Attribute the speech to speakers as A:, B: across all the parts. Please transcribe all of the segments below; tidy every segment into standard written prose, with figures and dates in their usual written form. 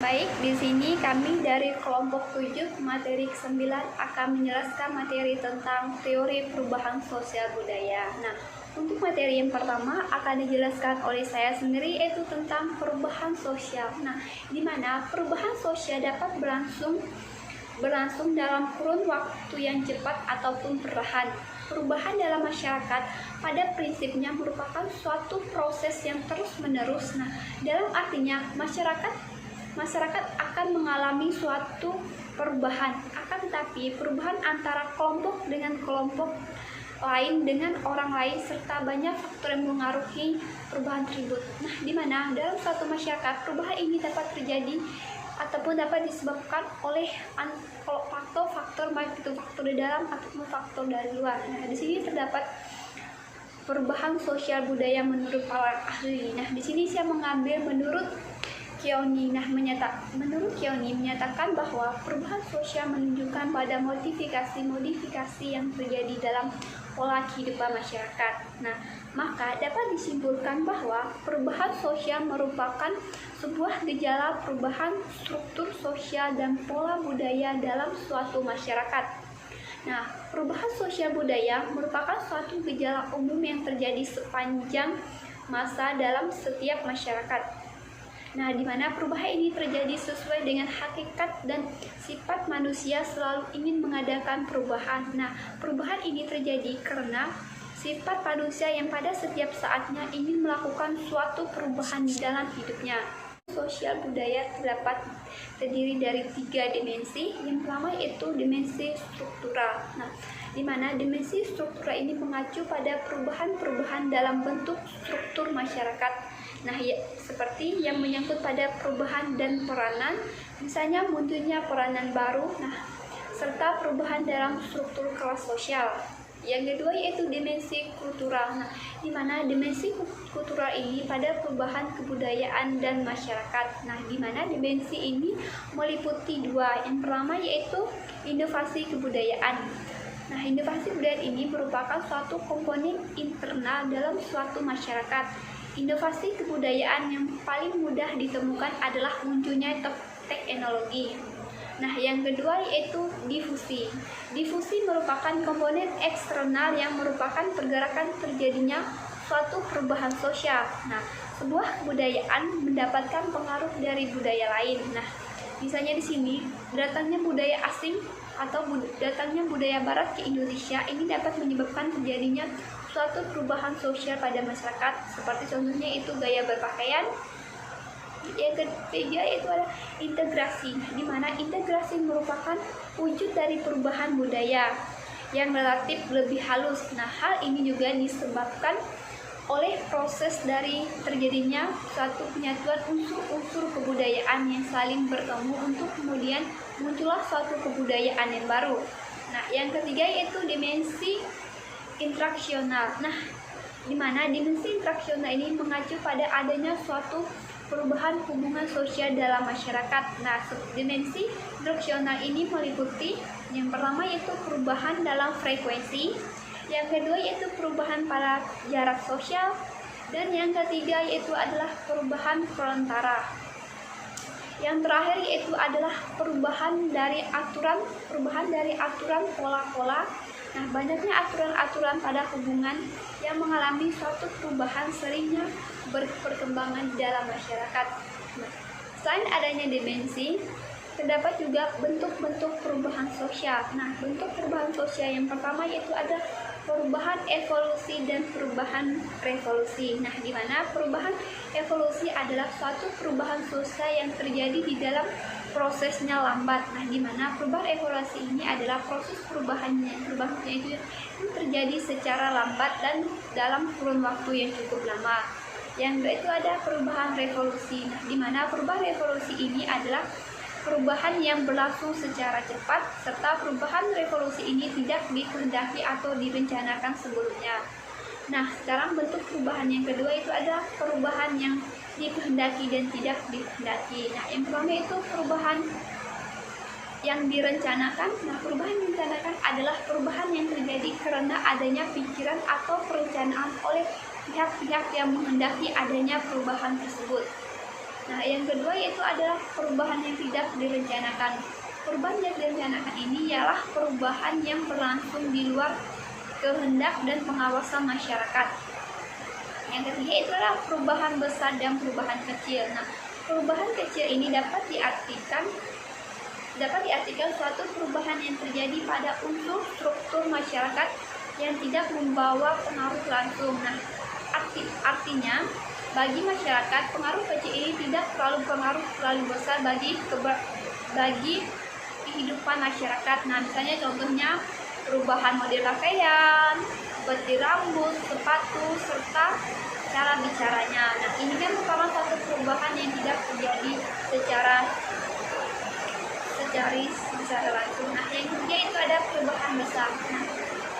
A: Baik, di sini kami dari kelompok 7 materi ke-9 akan menjelaskan materi tentang teori perubahan sosial budaya. Nah, untuk materi yang pertama akan dijelaskan oleh saya sendiri, yaitu tentang perubahan sosial. Nah, di mana perubahan sosial dapat berlangsung dalam kurun waktu yang cepat ataupun perlahan. Perubahan dalam masyarakat pada prinsipnya merupakan suatu proses yang terus-menerus. Nah, dalam artinya masyarakat akan mengalami suatu perubahan, akan tetapi perubahan antara kelompok dengan kelompok lain dengan orang lain serta banyak faktor yang mengaruhi perubahan tersebut. Nah, di mana dalam suatu masyarakat perubahan ini dapat terjadi ataupun dapat disebabkan oleh faktor baik itu faktor di dalam ataupun faktor dari luar. Nah, di sini terdapat perubahan sosial budaya menurut para ahli. Nah, di sini saya mengambil menurut Kioni. Menurut Kioni menyatakan bahwa perubahan sosial menunjukkan pada modifikasi yang terjadi dalam pola kehidupan masyarakat. Nah, maka dapat disimpulkan bahwa perubahan sosial merupakan sebuah gejala perubahan struktur sosial dan pola budaya dalam suatu masyarakat. Nah, perubahan sosial budaya merupakan suatu gejala umum yang terjadi sepanjang masa dalam setiap masyarakat. Nah, di mana perubahan ini terjadi sesuai dengan hakikat dan sifat manusia selalu ingin mengadakan perubahan. Nah, perubahan ini terjadi karena sifat manusia yang pada setiap saatnya ingin melakukan suatu perubahan di dalam hidupnya. Sosial budaya terdiri dari 3 dimensi. Yang pertama yaitu dimensi struktural. Nah, di mana dimensi struktural ini mengacu pada perubahan-perubahan dalam bentuk struktur masyarakat. Nah, seperti yang menyangkut pada perubahan dan peranan, misalnya munculnya peranan baru, serta perubahan dalam struktur kelas sosial. Yang kedua yaitu dimensi kultural. Nah, di mana dimensi kultural ini pada perubahan kebudayaan dan masyarakat. Nah, di mana dimensi ini meliputi 2. Yang pertama yaitu inovasi kebudayaan. Nah, inovasi kebudayaan ini merupakan suatu komponen internal dalam suatu masyarakat. Inovasi kebudayaan yang paling mudah ditemukan adalah munculnya teknologi. Nah, yang kedua yaitu difusi. Difusi merupakan komponen eksternal yang merupakan pergerakan terjadinya suatu perubahan sosial. Nah, sebuah kebudayaan mendapatkan pengaruh dari budaya lain. Nah, misalnya di sini datangnya budaya asing atau datangnya budaya barat ke Indonesia ini dapat menyebabkan terjadinya suatu perubahan sosial pada masyarakat, seperti contohnya itu gaya berpakaian. Yang ketiga yaitu ada integrasi, di mana integrasi merupakan wujud dari perubahan budaya yang relatif lebih halus. Nah, hal ini juga disebabkan oleh proses dari terjadinya suatu penyatuan unsur-unsur kebudayaan yang saling bertemu untuk kemudian muncullah suatu kebudayaan yang baru. Nah, yang ketiga yaitu dimensi interaksional. Nah, di mana dimensi interaksional ini mengacu pada adanya suatu perubahan hubungan sosial dalam masyarakat. Nah, dimensi interaksional ini meliputi yang pertama yaitu perubahan dalam frekuensi, yang kedua yaitu perubahan pada jarak sosial, dan yang ketiga yaitu adalah perubahan perantara. Yang terakhir yaitu adalah perubahan dari aturan pola-pola. Nah, banyaknya aturan-aturan pada hubungan yang mengalami suatu perubahan seringnya berperkembangan di dalam masyarakat. Nah, selain adanya dimensi, terdapat juga bentuk-bentuk perubahan sosial. Nah, bentuk perubahan sosial yang pertama yaitu ada perubahan evolusi dan perubahan revolusi. Nah, di mana perubahan evolusi adalah suatu perubahan sosial yang terjadi di dalam prosesnya lambat. Nah, di mana perubahan evolusi ini adalah proses perubahannya itu terjadi secara lambat dan dalam kurun waktu yang cukup lama. Yang kedua itu ada perubahan revolusi. Nah, di mana perubahan revolusi ini adalah perubahan yang berlangsung secara cepat, serta perubahan revolusi ini tidak dikehendaki atau direncanakan sebelumnya. Nah, sekarang bentuk perubahan yang kedua itu adalah perubahan yang dikehendaki dan tidak dikehendaki. Nah, yang pertama itu perubahan yang direncanakan. Nah, perubahan yang direncanakan adalah perubahan yang terjadi karena adanya pikiran atau perencanaan oleh pihak-pihak yang menghendaki adanya perubahan tersebut. Nah, yang kedua yaitu adalah perubahan yang tidak direncanakan. Perubahan yang direncanakan ini ialah perubahan yang berlangsung di luar kehendak dan pengawasan masyarakat. Yang ketiga itu adalah perubahan besar dan perubahan kecil. Nah, perubahan kecil ini dapat diartikan suatu perubahan yang terjadi pada unsur struktur masyarakat yang tidak membawa pengaruh langsung. Nah, artinya bagi masyarakat pengaruh kecil ini tidak terlalu besar bagi kehidupan masyarakat. Nah, misalnya contohnya perubahan model pakaian, peti rambut, sepatu, serta cara bicaranya. Nah, ini kan merupakan satu perubahan yang tidak terjadi secara langsung. Nah, yang ketiga itu ada perubahan besar. Nah,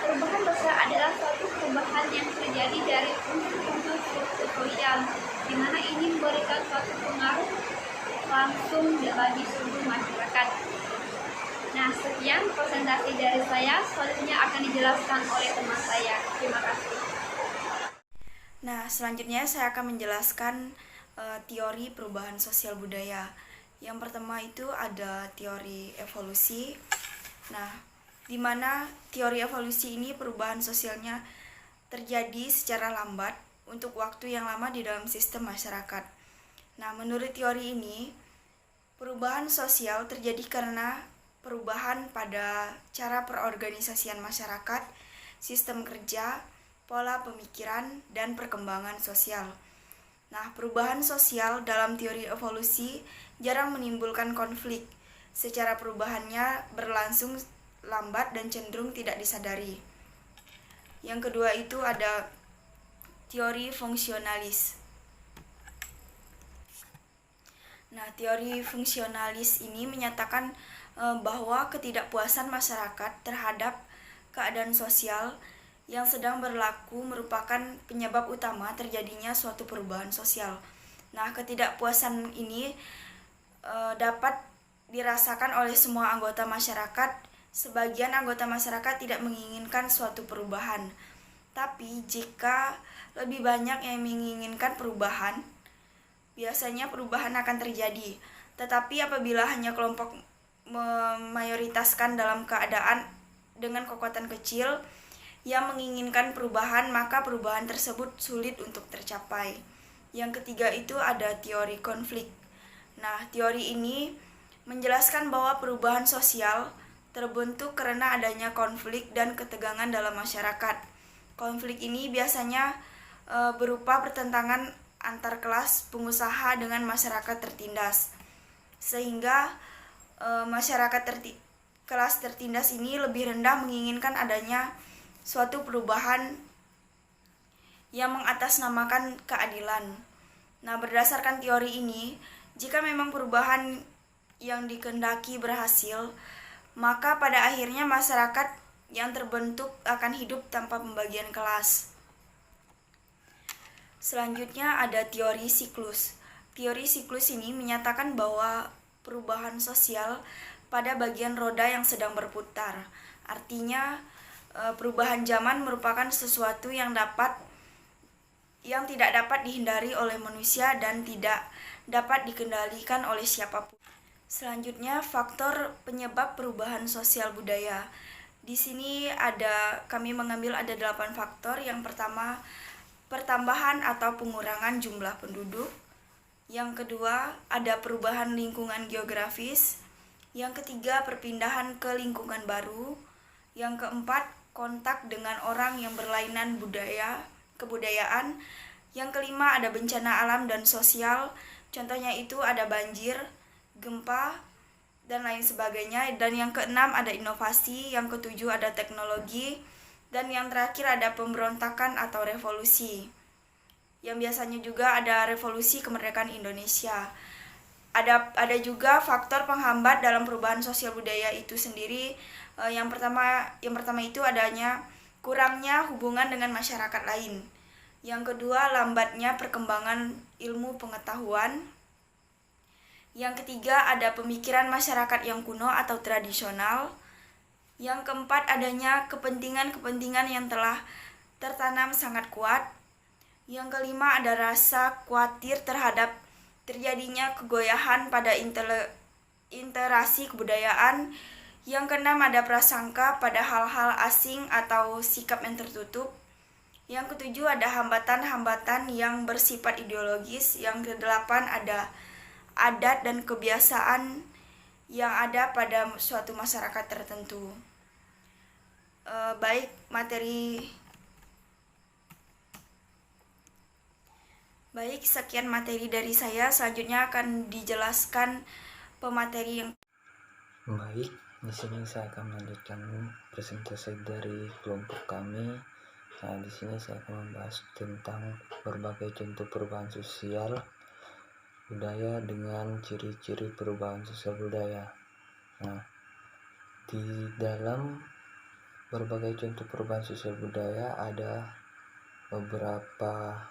A: perubahan besar adalah suatu perubahan yang terjadi dari unsur-unsur struktur sosial, di mana ini memberikan suatu pengaruh langsung bagi seluruh masyarakat. Nah, sekian presentasi dari saya. Selanjutnya akan dijelaskan oleh teman saya. Terima kasih.
B: Nah, selanjutnya saya akan menjelaskan teori perubahan sosial budaya. Yang pertama itu ada teori evolusi. Nah, di mana teori evolusi ini perubahan sosialnya terjadi secara lambat untuk waktu yang lama di dalam sistem masyarakat. Nah, menurut teori ini, perubahan sosial terjadi karena perubahan pada cara perorganisasian masyarakat, sistem kerja, pola pemikiran, dan perkembangan sosial. Nah, perubahan sosial dalam teori evolusi jarang menimbulkan konflik. Secara perubahannya berlangsung lambat dan cenderung tidak disadari. Yang kedua itu ada teori fungsionalis. Nah, teori fungsionalis ini menyatakan bahwa ketidakpuasan masyarakat terhadap keadaan sosial yang sedang berlaku merupakan penyebab utama terjadinya suatu perubahan sosial. Nah, ketidakpuasan ini dapat dirasakan oleh semua anggota masyarakat. Sebagian anggota masyarakat tidak menginginkan suatu perubahan. Tapi jika lebih banyak yang menginginkan perubahan, biasanya perubahan akan terjadi. Tetapi apabila hanya kelompok memayoritaskan dalam keadaan dengan kekuatan kecil yang menginginkan perubahan, maka perubahan tersebut sulit untuk tercapai. Yang ketiga itu ada teori konflik. Nah, teori ini menjelaskan bahwa perubahan sosial terbentuk karena adanya konflik dan ketegangan dalam masyarakat. Konflik ini biasanya berupa pertentangan antar kelas pengusaha dengan masyarakat tertindas, sehingga masyarakat kelas tertindas ini lebih rendah menginginkan adanya suatu perubahan yang mengatasnamakan keadilan. Nah, berdasarkan teori ini, jika memang perubahan yang dikehendaki berhasil, maka pada akhirnya masyarakat yang terbentuk akan hidup tanpa pembagian kelas. Selanjutnya ada teori siklus. Teori siklus ini menyatakan bahwa perubahan sosial pada bagian roda yang sedang berputar. Artinya, perubahan zaman merupakan sesuatu yang tidak dapat dihindari oleh manusia dan tidak dapat dikendalikan oleh siapapun. Selanjutnya, faktor penyebab perubahan sosial budaya. Di sini kami mengambil ada 8 faktor. Yang pertama, pertambahan atau pengurangan jumlah penduduk. Yang kedua, ada perubahan lingkungan geografis. Yang ketiga, perpindahan ke lingkungan baru. Yang keempat, kontak dengan orang yang berlainan kebudayaan. Yang kelima, ada bencana alam dan sosial. Contohnya itu ada banjir, gempa, dan lain sebagainya. Dan yang keenam, ada inovasi. Yang ketujuh, ada teknologi. Dan yang terakhir, ada pemberontakan atau revolusi. Yang biasanya juga ada revolusi kemerdekaan Indonesia. Ada juga faktor penghambat dalam perubahan sosial budaya itu sendiri. Yang pertama itu adanya kurangnya hubungan dengan masyarakat lain. Yang kedua, lambatnya perkembangan ilmu pengetahuan. Yang ketiga, ada pemikiran masyarakat yang kuno atau tradisional. Yang keempat, adanya kepentingan-kepentingan yang telah tertanam sangat kuat. Yang kelima, ada rasa khawatir terhadap terjadinya kegoyahan pada interaksi kebudayaan. Yang keenam, ada prasangka pada hal-hal asing atau sikap yang tertutup. Yang ketujuh, ada hambatan-hambatan yang bersifat ideologis. Yang kedelapan, ada adat dan kebiasaan yang ada pada suatu masyarakat tertentu. Sekian materi dari saya. Selanjutnya akan dijelaskan pemateri yang
C: baik. Di sini saya akan melanjutkan presentasi dari kelompok kami. Nah, di sini saya akan membahas tentang berbagai contoh perubahan sosial budaya dengan ciri-ciri perubahan sosial budaya. Nah, di dalam berbagai contoh perubahan sosial budaya ada beberapa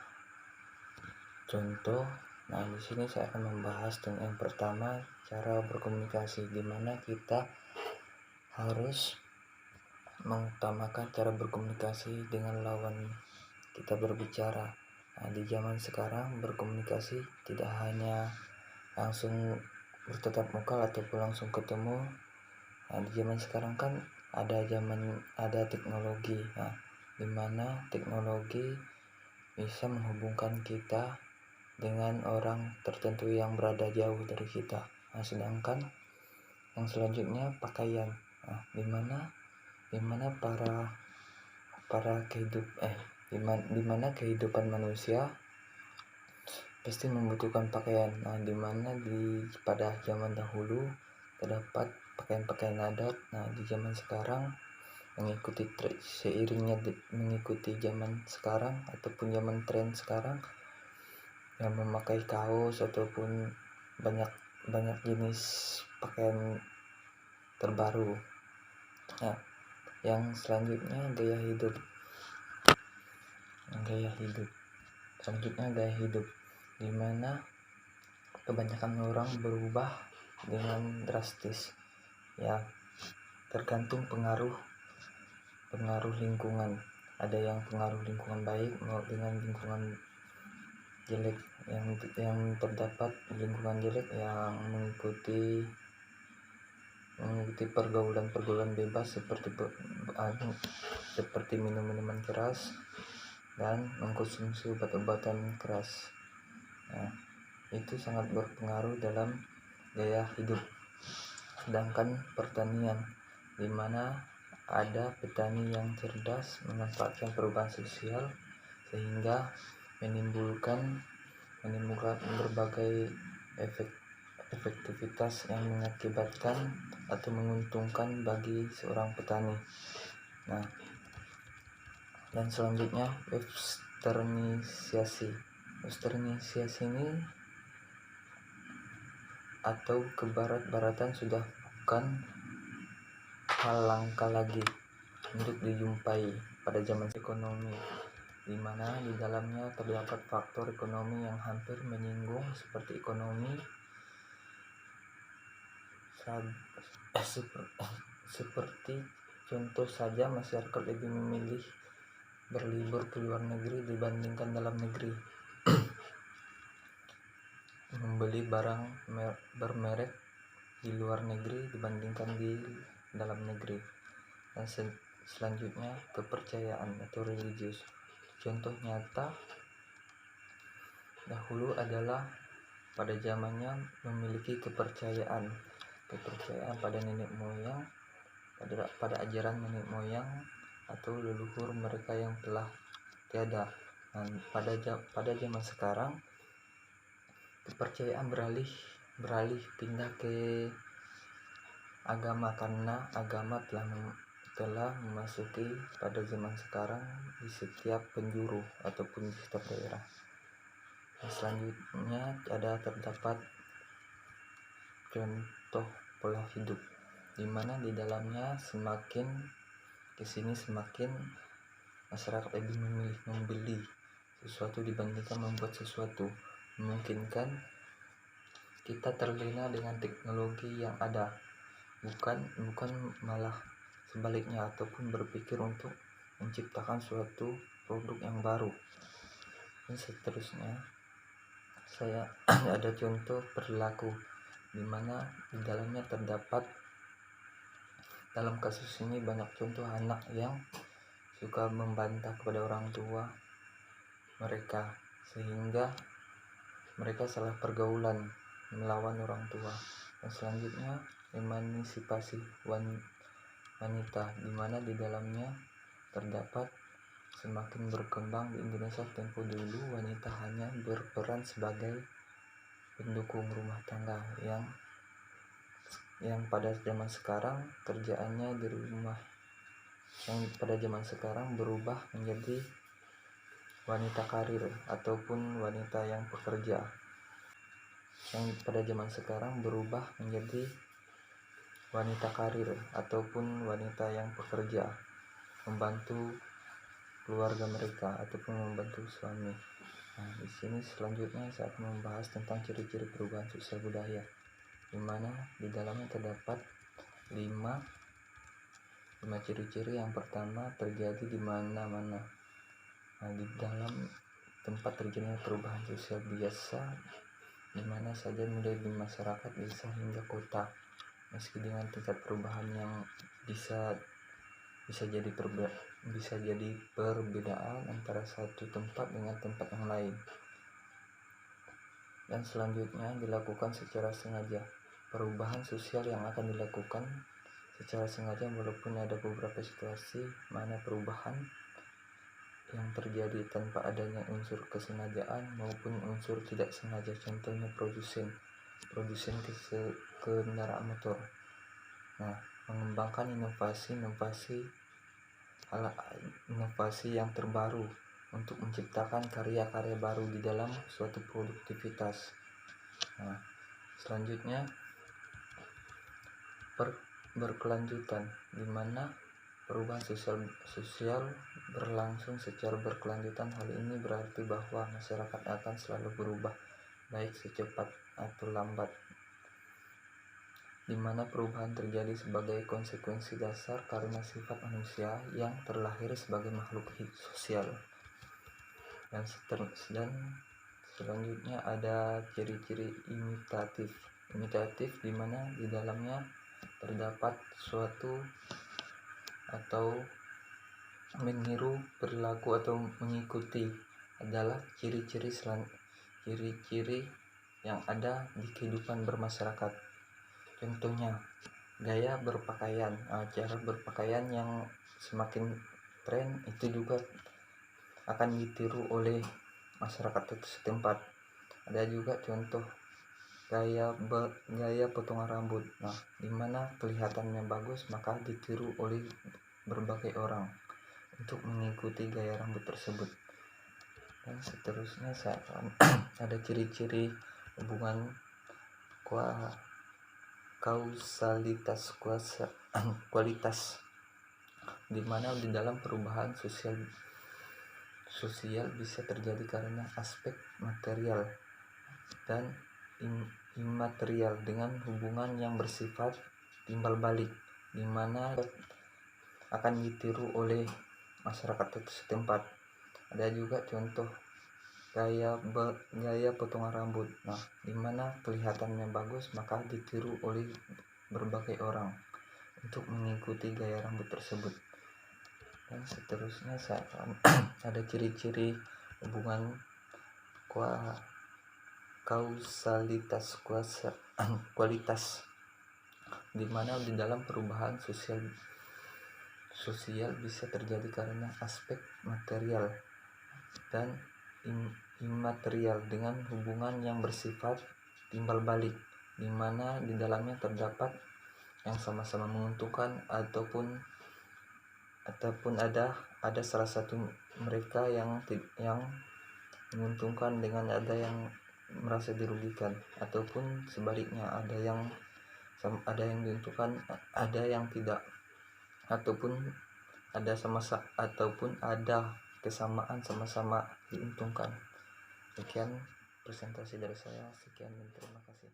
C: contoh. Nah, di sini saya akan membahas tentang yang pertama, cara berkomunikasi, di mana kita harus mengutamakan cara berkomunikasi dengan lawan kita berbicara. Nah, di zaman sekarang berkomunikasi tidak hanya langsung bertatap muka ataupun langsung ketemu. Nah, di zaman sekarang kan ada teknologi. Nah, di mana teknologi bisa menghubungkan kita dengan orang tertentu yang berada jauh dari kita. Nah, sedangkan yang selanjutnya pakaian. Nah, dimana kehidupan manusia pasti membutuhkan pakaian. Nah, dimana pada zaman dahulu terdapat pakaian-pakaian adat. Nah, di zaman sekarang mengikuti zaman sekarang ataupun zaman tren sekarang yang memakai kaos ataupun banyak jenis pakaian terbaru. Nah, yang selanjutnya gaya hidup. Di mana kebanyakan orang berubah dengan drastis. Ya, tergantung pengaruh lingkungan. Ada yang pengaruh lingkungan baik dengan lingkungan jelek. Yang terdapat lingkungan jelek yang mengikuti pergaulan bebas seperti minum minuman keras dan mengkonsumsi obat-obatan keras. Nah, itu sangat berpengaruh dalam gaya hidup. Sedangkan pertanian, di mana ada petani yang cerdas memanfaatkan perubahan sosial sehingga menimbulkan berbagai efektivitas yang mengakibatkan atau menguntungkan bagi seorang petani. Nah, dan selanjutnya westernisasi ini atau kebarat-baratan sudah bukan hal langka lagi untuk dijumpai pada zaman ekonomi, di mana di dalamnya terdapat faktor ekonomi yang hampir menyinggung seperti seperti contoh saja, masyarakat lebih memilih berlibur ke luar negeri dibandingkan dalam negeri, membeli barang bermerek di luar negeri dibandingkan di dalam negeri. Dan selanjutnya kepercayaan atau religius. Contoh nyata dahulu adalah pada zamannya memiliki kepercayaan pada nenek moyang, pada ajaran nenek moyang atau leluhur mereka yang telah tiada. Dan pada zaman sekarang kepercayaan beralih pindah ke agama, karena agama telah memasuki pada zaman sekarang di setiap penjuru ataupun di setiap daerah. Nah, selanjutnya terdapat contoh pola hidup, di mana di dalamnya semakin kesini semakin masyarakat lebih memilih membeli sesuatu dibandingkan membuat sesuatu, memungkinkan kita terlena dengan teknologi yang ada, bukan malah sebaliknya ataupun berpikir untuk menciptakan suatu produk yang baru. Dan seterusnya saya ada contoh perilaku di mana di dalamnya terdapat, dalam kasus ini banyak contoh anak yang suka membantah kepada orang tua mereka, sehingga mereka salah pergaulan melawan orang tua. Dan selanjutnya emansipasi wanita, di mana di dalamnya terdapat semakin berkembang di Indonesia. Tempo dulu wanita hanya berperan sebagai pendukung rumah tangga yang pada zaman sekarang kerjaannya di rumah, yang pada zaman sekarang berubah menjadi wanita karir ataupun wanita yang pekerja, yang pada zaman sekarang berubah menjadi wanita karir ataupun wanita yang pekerja, membantu keluarga mereka ataupun membantu suami. Nah, di sini selanjutnya saya akan membahas tentang ciri-ciri perubahan sosial budaya, di mana di dalamnya terdapat 5 ciri-ciri. Yang pertama, terjadi di mana-mana. Nah, di dalam tempat terjadinya perubahan sosial biasa di mana saja, mulai di masyarakat, desa hingga kota, meski dengan tingkat perubahan yang bisa jadi perbedaan antara satu tempat dengan tempat yang lain. Dan selanjutnya dilakukan secara sengaja. Perubahan sosial yang akan dilakukan secara sengaja, walaupun ada beberapa situasi mana perubahan yang terjadi tanpa adanya unsur kesengajaan maupun unsur tidak sengaja. Contohnya produsen kendaraan motor. Nah, mengembangkan inovasi yang terbaru untuk menciptakan karya-karya baru di dalam suatu produktivitas. Nah, selanjutnya berkelanjutan, di mana perubahan sosial berlangsung secara berkelanjutan. Hal ini berarti bahwa masyarakat akan selalu berubah, baik secepat atau lambat, di mana perubahan terjadi sebagai konsekuensi dasar karena sifat manusia yang terlahir sebagai makhluk sosial. Dan selanjutnya ada ciri-ciri imitatif, di mana di dalamnya terdapat suatu atau meniru, perilaku atau mengikuti adalah ciri-ciri yang ada di kehidupan bermasyarakat. Contohnya gaya berpakaian, cara berpakaian yang semakin tren itu juga akan ditiru oleh masyarakat setempat. Ada juga contoh gaya potongan rambut. Nah, dimana kelihatannya bagus maka ditiru oleh berbagai orang untuk mengikuti gaya rambut tersebut. Dan seterusnya saya akan ada ciri-ciri hubungan kausalitas kualitas, di mana di dalam perubahan sosial bisa terjadi karena aspek material dan imaterial dengan hubungan yang bersifat timbal balik, di mana akan ditiru oleh masyarakat setempat. Ada juga contoh gaya potongan rambut. Nah, dimana kelihatannya bagus maka ditiru oleh berbagai orang untuk mengikuti gaya rambut tersebut. Dan seterusnya saya akan ada ciri-ciri hubungan kausalitas kualitas, di mana di dalam perubahan sosial bisa terjadi karena aspek material dan imaterial dengan hubungan yang bersifat timbal balik, di mana di dalamnya terdapat yang sama-sama menguntungkan ataupun ada salah satu mereka yang menguntungkan dengan ada yang merasa dirugikan, ataupun sebaliknya ada yang diuntungkan, ada yang tidak, ataupun ada kesamaan sama-sama diuntungkan. Sekian presentasi dari saya. Sekian dan terima kasih.